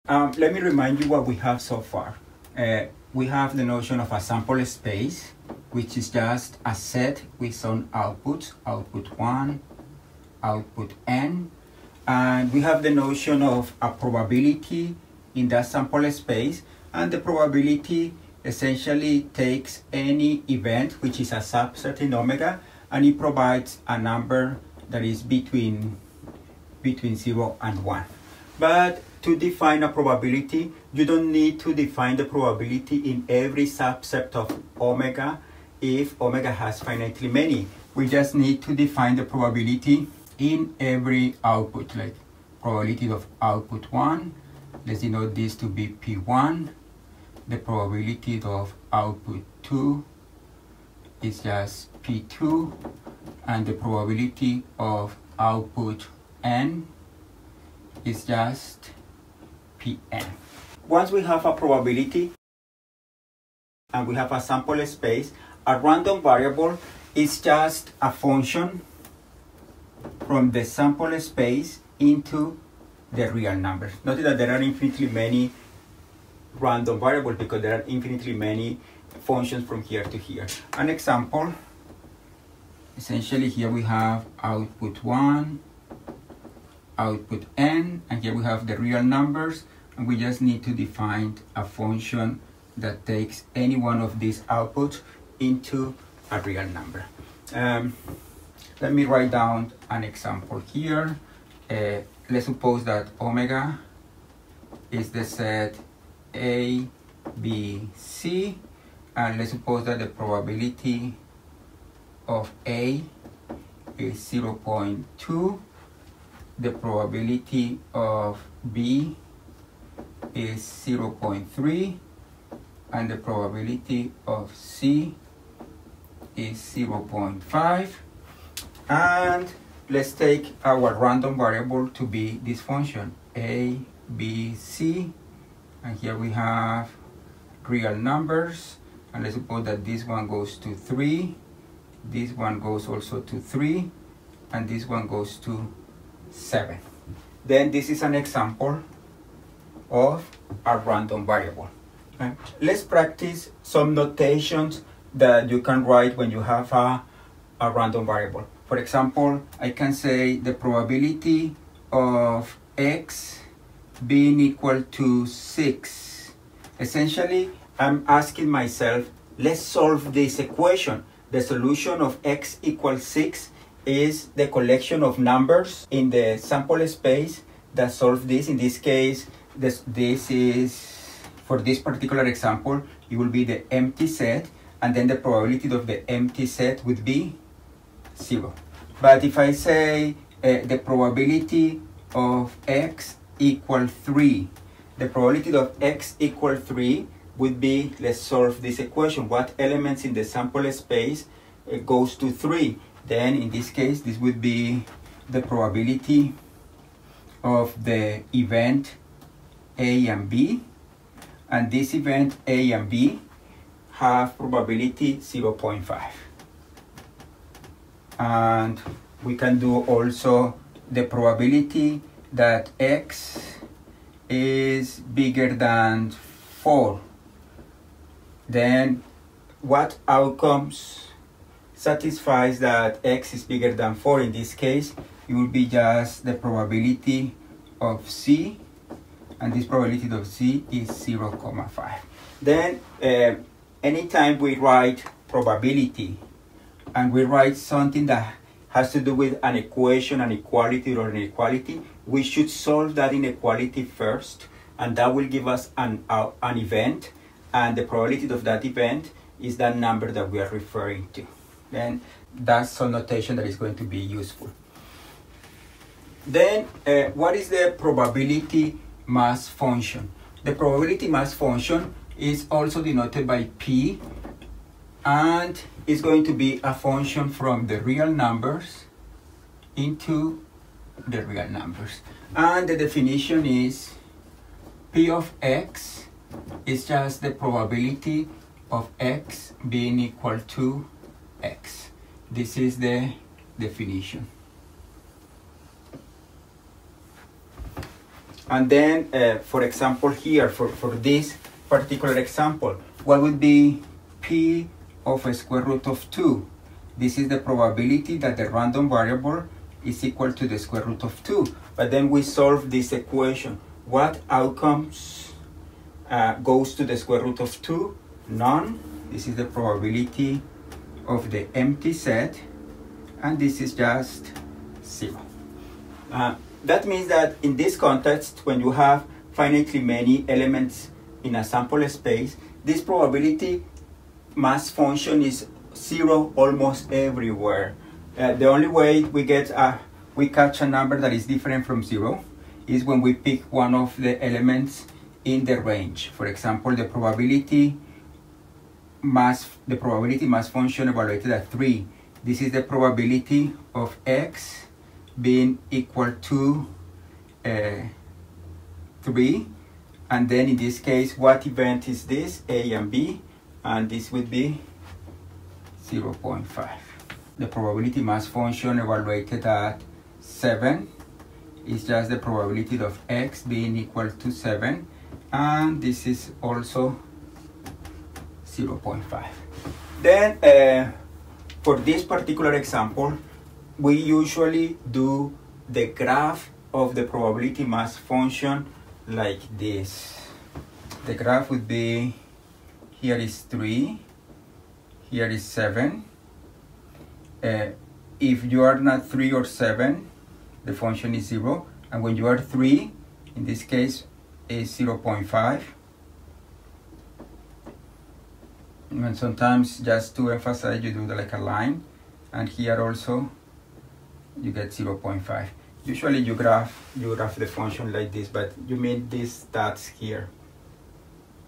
Let me remind you what we have so far. We have the notion of a sample space, which is just a set with some outputs, output 1, output n. And we have the notion of a probability in that sample space. And the probability essentially takes any event, which is a subset in omega, and it provides a number that is between 0 and 1. But to define a probability, you don't need to define the probability in every subset of omega if omega has finitely many. We just need to define the probability in every output, like probability of output 1. Let's denote this to be P1. The probability of output 2 is just P2. And the probability of output n is just Pn. Once we have a probability and we have a sample space, a random variable is just a function from the sample space into the real numbers. Notice that there are infinitely many random variables because there are infinitely many functions from here to here. An example, essentially here we have output 1, output n, and here we have the real numbers, and we just need to define a function that takes any one of these outputs into a real number. Let me write down an example here. Let's suppose that omega is the set A, B, C, and let's suppose that the probability of A is 0.2, the probability of B is 0.3, and the probability of C is 0.5. And let's take our random variable to be this function, A, B, C, and here we have real numbers, and let's suppose that this one goes to 3, this one goes also to 3, and this one goes to 7. Then this is an example of a random variable. Okay. Let's practice some notations that you can write when you have a random variable. For example, I can say the probability of x being equal to 6. Essentially, I'm asking myself, let's solve this equation. The solution of x equals 6 is the collection of numbers in the sample space that solve this. In this case, this is, for this particular example, it will be the empty set, and then the probability of the empty set would be 0. But if I say the probability of x equal 3, the probability of x equal 3 would be, let's solve this equation. What elements in the sample space goes to 3? Then in this case, this would be the probability of the event A and B. And this event A and B have probability 0.5. And we can do also the probability that x is bigger than 4. Then what outcomes satisfies that x is bigger than 4? In this case, it will be just the probability of C, and this probability of C is 0.5. Then anytime we write probability and we write something that has to do with an equation, an equality or an inequality, we should solve that inequality first, and that will give us an event, and the probability of that event is that number that we are referring to. Then that's some notation that is going to be useful. Then what is the probability mass function? The probability mass function is also denoted by P, and it's going to be a function from the real numbers into the real numbers. And the definition is P of x is just the probability of x being equal to x. This is the definition. And then, for example, here, for this particular example, what would be P of a square root of 2? This is the probability that the random variable is equal to the square root of 2. But then we solve this equation. What outcomes goes to the square root of 2? None. This is the probability of the empty set. And this is just 0. That means that in this context, when you have finitely many elements in a sample space, this probability mass function is 0 almost everywhere. The only way we catch a number that is different from 0 is when we pick one of the elements in the range. For example, the probability mass function evaluated at 3. This is the probability of x being equal to 3. And then in this case, what event is this? A and B. And this would be 0.5. The probability mass function evaluated at 7 is just the probability of x being equal to 7. And this is also 0.5. Then for this particular example, we usually do the graph of the probability mass function like this. The graph would be, here is 3, here is 7. If you are not 3 or 7, the function is 0. And when you are 3, in this case, is 0.5. And sometimes, just to emphasize, you do like a line. And here also, you get 0.5. Usually you graph the function like this, but you mean these stats here.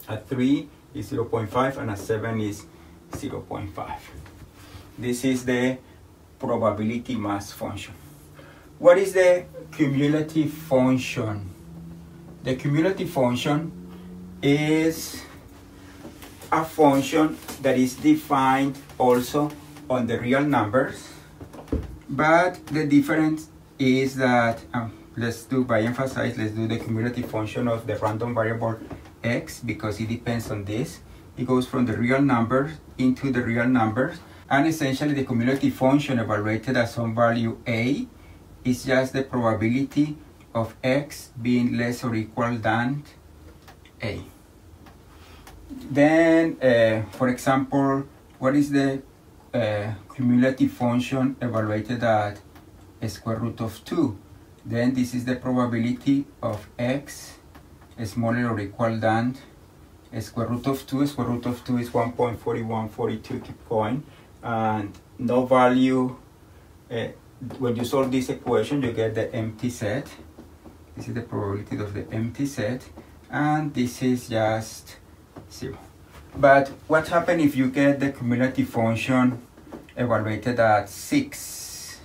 At 3 is 0.5 and at 7 is 0.5. This is the probability mass function. What is the cumulative function? The cumulative function is a function that is defined also on the real numbers, but the difference is that, let's do the cumulative function of the random variable x, because it depends on this. It goes from the real numbers into the real numbers, and essentially the cumulative function evaluated at some value a is just the probability of x being less or equal than a. Then, for example, what is the cumulative function evaluated at a square root of 2? Then this is the probability of x smaller or equal than a square root of 2. Square root of 2 is 1.4142, keep going. And no value, when you solve this equation, you get the empty set. This is the probability of the empty set. And this is just 0. But what happens if you get the cumulative function evaluated at 6?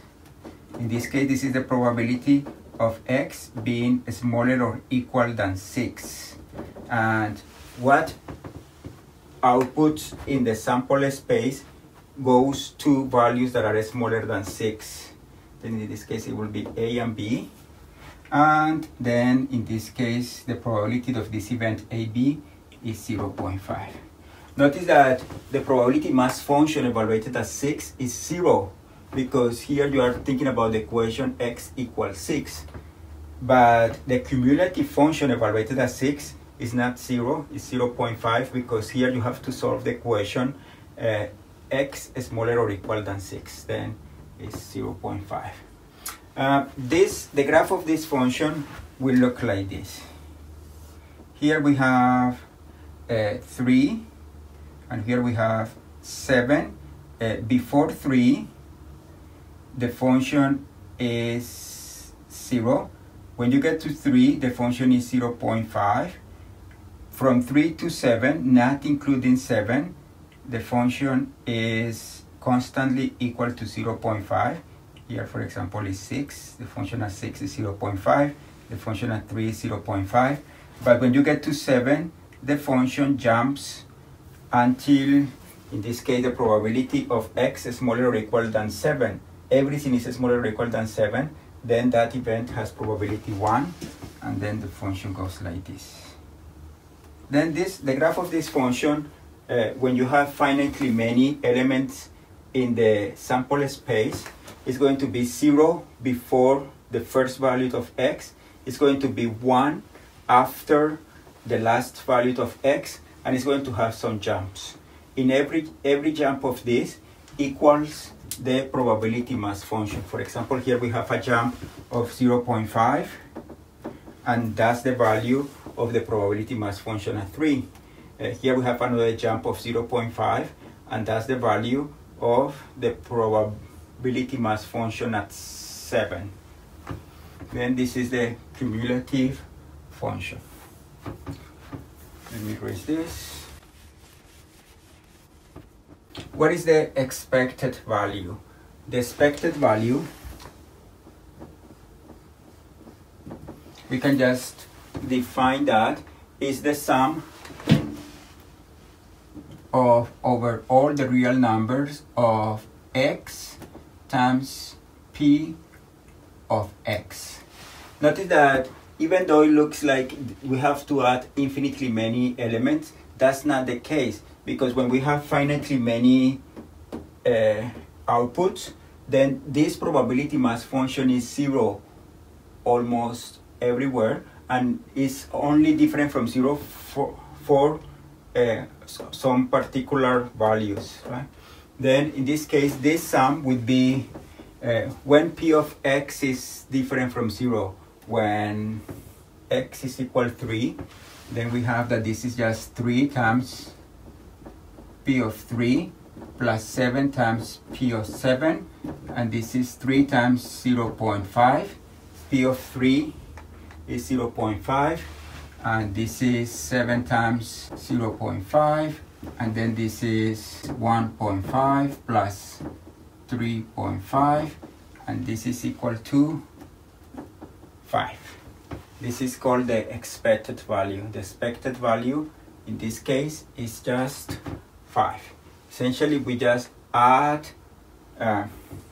In this case, this is the probability of x being smaller or equal than 6. And what outputs in the sample space goes to values that are smaller than 6. Then in this case, it will be A and B. And then in this case, the probability of this event AB is 0.5. Notice that the probability mass function evaluated at 6 is 0, because here you are thinking about the equation x equals 6. But the cumulative function evaluated at 6 is not 0, it's 0.5, because here you have to solve the equation x smaller or equal than 6, then it's 0.5. The graph of this function will look like this. Here we have 3, and here we have 7. Before 3, the function is 0. When you get to 3, the function is 0.5. From 3 to 7, not including 7, the function is constantly equal to 0.5. Here, for example, is 6. The function at 6 is 0.5. The function at 3 is 0.5. But when you get to 7, the function jumps until, in this case, the probability of x smaller or equal than 7. Everything is smaller or equal than 7. Then that event has probability 1. and then the function goes like this. Then the graph of this function, when you have finitely many elements in the sample space, is going to be 0 before the first value of x. It's going to be 1 after the last value of x, and it's going to have some jumps. In every jump of this equals the probability mass function. For example, here we have a jump of 0.5, and that's the value of the probability mass function at 3. Here we have another jump of 0.5, and that's the value of the probability mass function at 7. Then this is the cumulative function. Let me erase this. What is the expected value? The expected value, we can just define that is the sum of over all the real numbers of x times p of x. Notice that even though it looks like we have to add infinitely many elements, that's not the case, because when we have finitely many outputs, then this probability mass function is 0 almost everywhere, and is only different from 0 for some particular values, right? Then in this case, this sum would be when p of x is different from 0, when x is equal to 3, then we have that this is just 3 times p of 3 plus 7 times p of 7, and this is 3 times 0.5. p of 3 is 0.5, and this is 7 times 0.5, and then this is 1.5 plus 3.5, and this is equal to 5. This is called the expected value. The expected value in this case is just 5. Essentially, we just add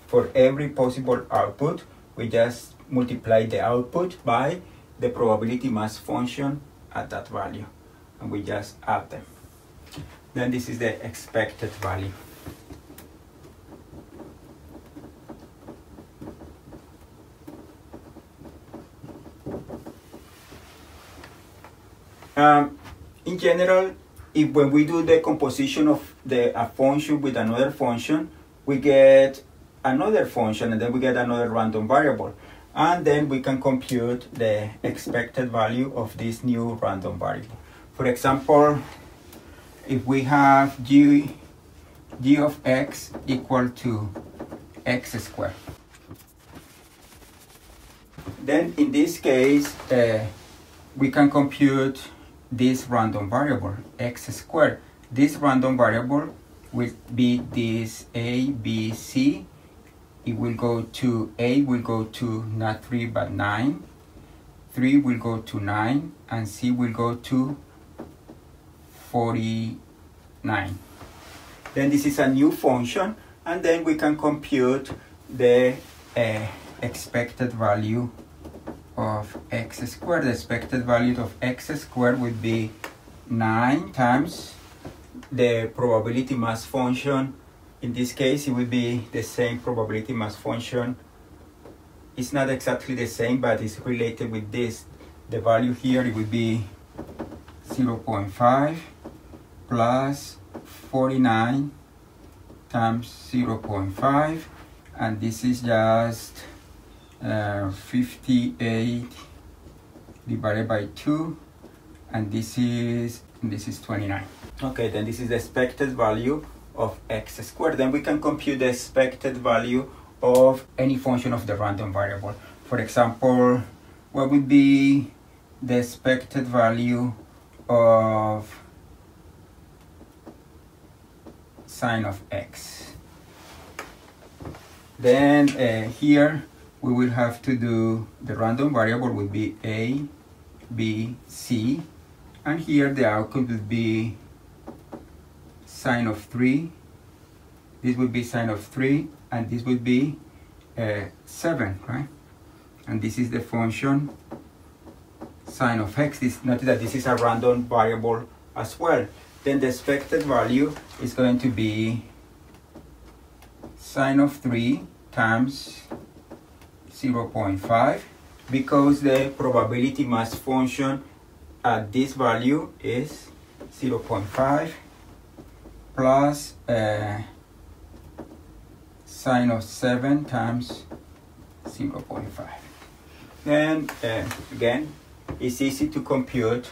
for every possible output, we just multiply the output by the probability mass function at that value, and we just add them. Then this is the expected value. In general, when we do the composition of a function with another function, we get another function, and then we get another random variable, and then we can compute the expected value of this new random variable. For example, if we have g of x equal to x squared, then in this case we can compute this random variable x squared. This random variable will be this a, b, c. It will go to a will go to not 3 but 9, 3 will go to 9, and c will go to 49. Then this is a new function, and then we can compute the expected value of x squared. The expected value of x squared would be 9 times the probability mass function. In this case, it would be the same probability mass function. It's not exactly the same, but it's related with this. The value here, it would be 0.5 plus 49 times 0.5, and this is just 58 divided by 2, and this is 29. Okay, then this is the expected value of x squared. Then we can compute the expected value of any function of the random variable. For example, what would be the expected value of sine of x? Then here we will have to do the random variable would be a, b, c, and here the outcome would be sine of 3. This would be sine of 3, and this would be 7, right? And this is the function sine of x. Notice that this is a random variable as well. Then the expected value is going to be sine of 3 times 0.5, because the probability mass function at this value is 0.5 plus sine of 7 times 0.5. Then again, it's easy to compute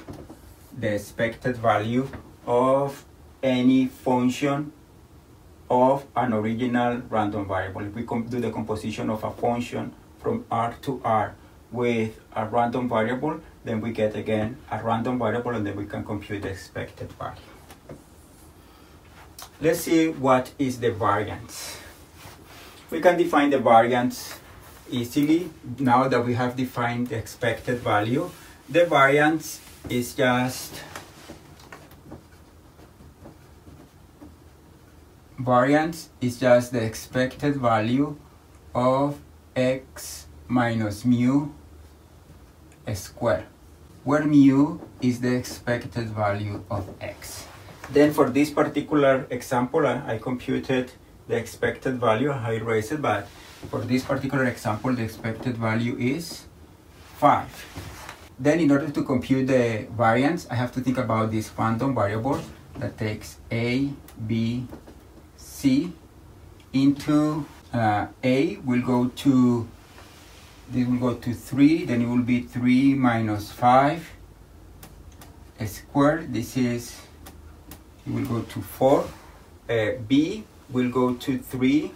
the expected value of any function of an original random variable. If we do the composition of a function from R to R with a random variable, then we get again a random variable, and then we can compute the expected value. Let's see what is the variance. We can define the variance easily now that we have defined the expected value. The variance is just the expected value of x minus mu squared, where mu is the expected value of x. Then for this particular example, I computed the expected value. I erased it, but for this particular example, the expected value is 5. Then in order to compute the variance, I have to think about this random variable that takes a, b, c into a will go to, this will go to 3, then it will be 3 minus 5 squared. This is, it will go to 4. B will go to 3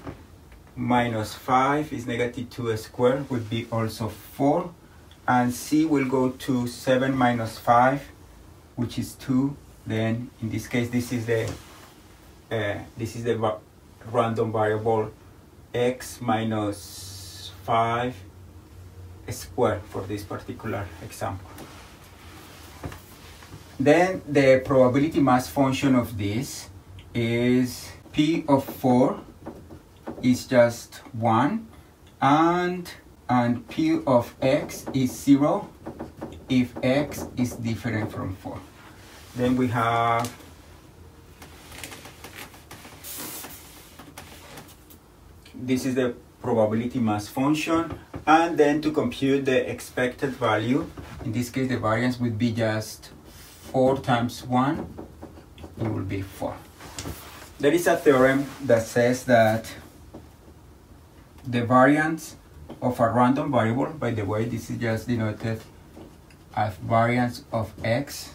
minus 5 is negative 2 squared, would be also 4. And C will go to 7 minus 5, which is 2. Then in this case, this is the random variable x minus 5 squared for this particular example. Then the probability mass function of this is P of 4 is just 1, and P of x is 0 if x is different from 4. Then we have this is the probability mass function, and then to compute the expected value, in this case the variance would be just 4 times 1, it will be 4. There is a theorem that says that the variance of a random variable, by the way, this is just denoted as variance of x,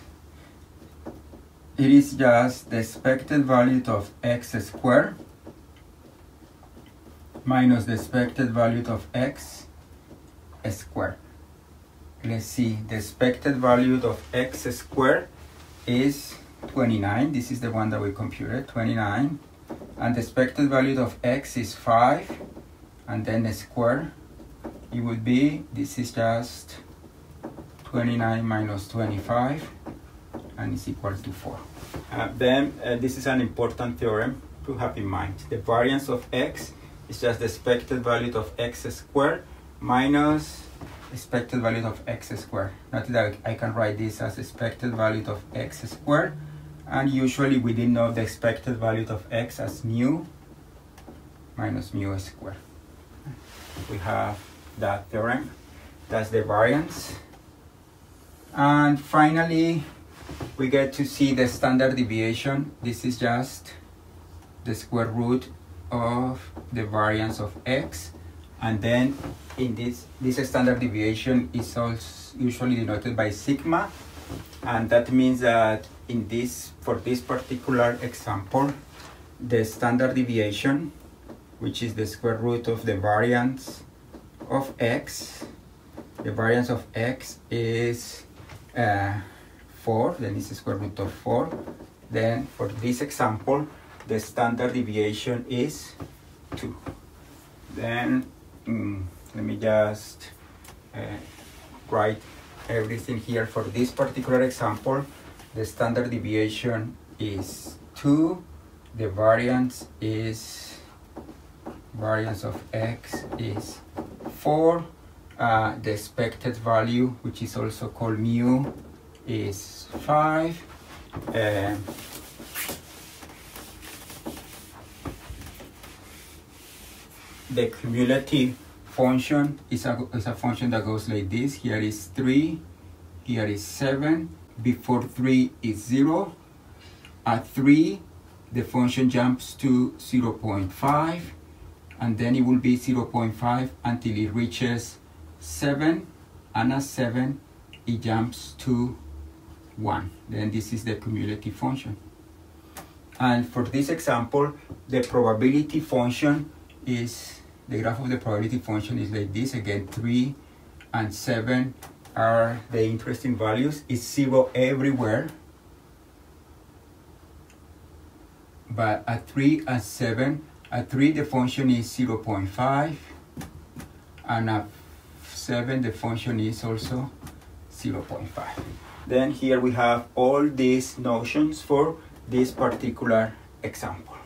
it is just the expected value of x squared minus the expected value of x squared. Let's see, the expected value of x squared is 29. This is the one that we computed, 29. And the expected value of x is 5. And then the square, it would be, this is just 29 minus 25, and it's equal to 4. This is an important theorem to have in mind. The variance of x is just the expected value of x squared minus expected value of x squared. Notice that I can write this as expected value of x squared, and usually we denote the expected value of x as mu minus mu squared. We have that theorem, that's the variance. And finally, we get to see the standard deviation. This is just the square root of the variance of x, and then in this standard deviation is also usually denoted by sigma, and that means that for this particular example, the standard deviation, which is the square root of the variance of x, the variance of x is 4, then it's the square root of 4. Then for this example, the standard deviation is 2. Then let me just write everything here. For this particular example, the standard deviation is 2. The variance of x is 4, The expected value, which is also called mu, is 5. The cumulative function is a function that goes like this. Here is 3, here is 7. Before 3 is 0. At 3, the function jumps to 0.5, and then it will be 0.5 until it reaches 7, and at 7 it jumps to 1. Then this is the cumulative function. And for this example, the probability function is, the graph of the probability function is like this. Again, 3 and 7 are the interesting values. It's 0 everywhere. But at 3 and 7, at 3 the function is 0.5, and at 7 the function is also 0.5. Then here we have all these notions for this particular example.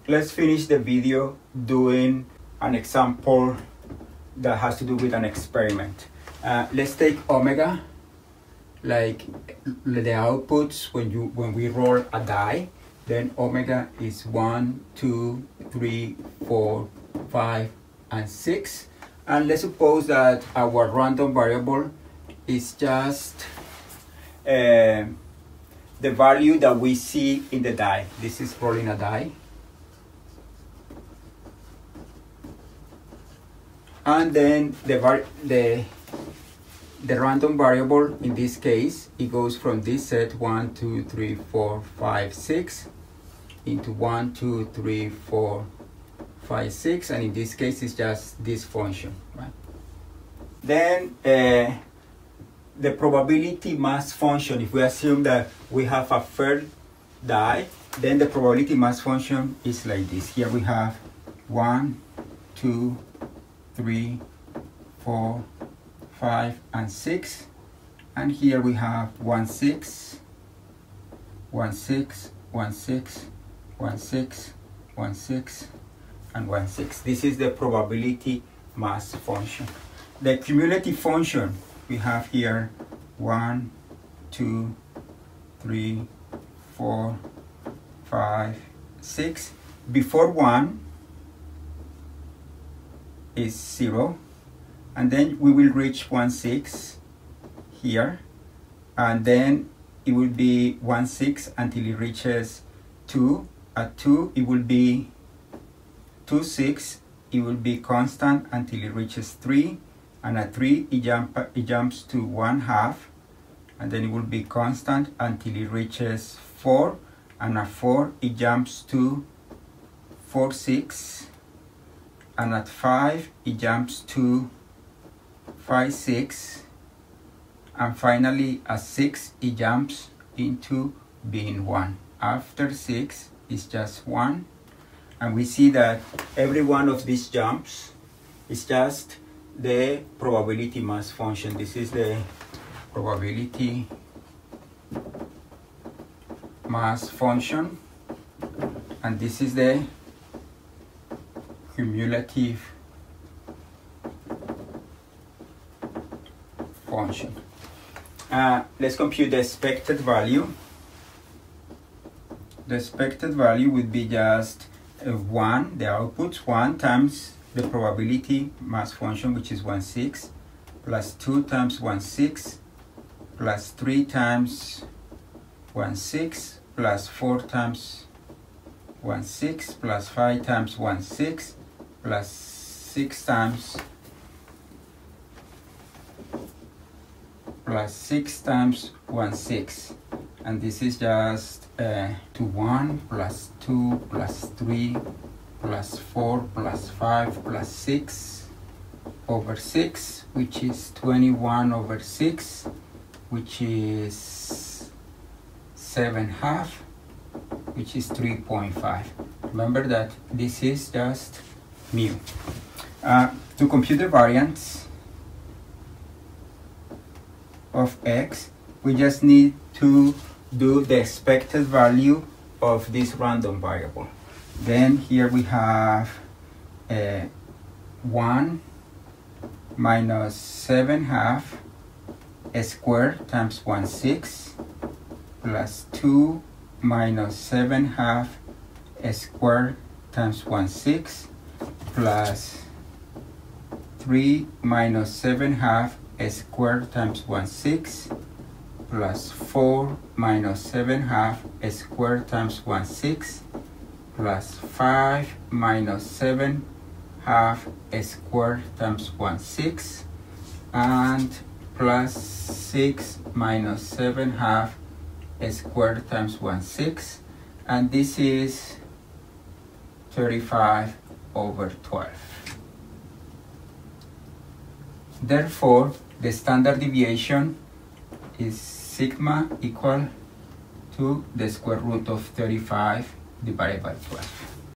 Let's finish the video doing an example that has to do with an experiment. Let's take omega, like the outputs when we roll a die. Then omega is 1, 2, 3, 4, 5, and 6. And let's suppose that our random variable is just the value that we see in the die. This is rolling a die. And then the random variable, in this case, it goes from this set 1, 2, 3, 4, 5, 6 into 1, 2, 3, 4, 5, 6, and in this case it's just this function, right? Then the probability mass function, if we assume that we have a fair die, then the probability mass function is like this. Here we have 1, 2, 3, 4, 5, and 6, and here we have 1, 6, 1, 6, 1, 6, 1, 6, 1, 6, and 1, 6. This is the probability mass function. The cumulative function, we have here 1, 2, 3, 4, 5, 6. Before 1 is 0, and then we will reach 1, 6 here, and then it will be 1, 6 until it reaches 2. At 2 it will be 2, 6. It will be constant until it reaches 3, and at 3 it jumps to 1/2, and then it will be constant until it reaches 4, and at 4 it jumps to 4, 6, and at 5 it jumps to 5, 6, and finally at 6 it jumps into being 1. After 6 is just 1, and we see that every one of these jumps is just the probability mass function. This is the probability mass function, and this is the cumulative function. Let's compute the expected value. The expected value would be just 1, the output, 1 times the probability mass function, which is 1, 6, plus 2 times 1, 6, plus 3 times 1, 6, plus 4 times 1, 6, plus 5 times 1, 6, plus 6 times 1, 6. And this is just 2, 1, plus 2, plus 3, plus 4, plus 5, plus 6 over 6, which is 21 over 6, which is 7/2, which is 3.5. Remember that this is just mu. To compute the variance of x, we just need to do the expected value of this random variable. Then here we have 1 minus 7/2 squared times 1/6 plus 2 minus 7/2 squared times 1/6 plus 3 minus 7/2 squared times 1/6 plus 4 minus 7/2 squared times 1/6 plus 5 minus 7/2 squared times 1/6 and plus 6 minus 7/2 squared times 1/6, and this is 35/12. Therefore, the standard deviation is sigma equal to the square root of 35 divided by 12.